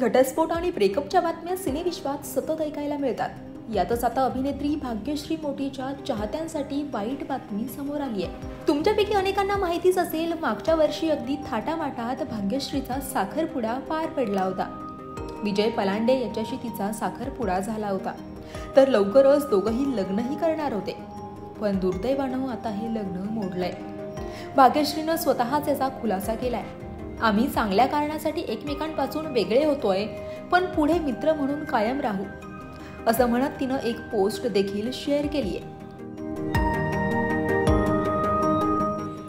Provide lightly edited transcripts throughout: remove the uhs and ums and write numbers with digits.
घटस्फोट आणि ब्रेकअपच्या बातम्या सिनेविश्वात सतत ऐकायला मिळतात. यातच आता अभिनेत्री भाग्यश्री मोठीच्या चाहत्यांसाठी वाईट बातमी समोर आली आहे. तुमच्यापैकी अनेकांना माहितीच असेल, मागच्या वर्षी अगदी थाटामाटात भाग्यश्रीचा साखरपुडा पार पडला होता. विजय पलांडे याच्याशी तिचा साखरपुडा झाला होता. तर लवकरच दोघंही लग्नही करणार होते. पण दुर्दैवानं आता हे लग्न मोडलंय. भाग्यश्रीनं स्वतःच याचा खुलासा केलाय. आम्ही चांगल्या कारणासाठी एकमेकांपासून वेगळे होतोय, पण पुढे मित्र म्हणून कायम राहू, असं म्हणत तिनं एक पोस्ट देखील शेअर केली आहे.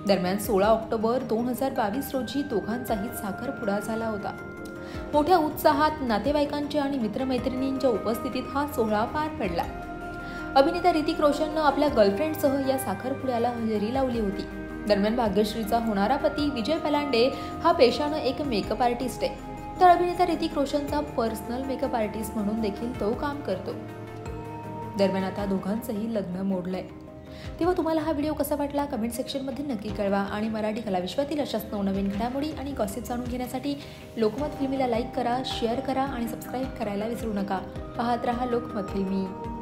दरम्यान 16 ऑक्टोबर 2022 रोजी दोघांचाही साखरपुडा झाला होता. मोठ्या उत्साहात नातेवाईकांच्या आणि मित्रमैत्रिणींच्या उपस्थितीत हा सोहळा पार पडला. अभिनेता ऋतिक रोशननं आपल्या गर्लफ्रेंडसह या साखरपुड्याला हजेरी लावली होती. दरम्यान भाग्यश्रीचा होणारा पती विजय पलांडे हा पेशानं एक मेकअप आर्टिस्ट आहे. तर अभिनेता ऋतिक रोशनचा पर्सनल मेकअप आर्टिस्ट म्हणून देखील तो काम करतो. दरम्यान आता दोघांचंही लग्न मोडलंय. तेव्हा तुम्हाला हा व्हिडिओ कसा वाटला कमेंट सेक्शनमध्ये नक्की कळवा. आणि मराठी कलाविश्वातील अशाच नवनवीन घडामोडी आणि गॉसिप जाणून घेण्यासाठी लोकमत फिल्मीला लाईक करा, शेअर करा आणि सबस्क्राईब करायला विसरू नका. पाहत रहा लोकमत फिल्मी.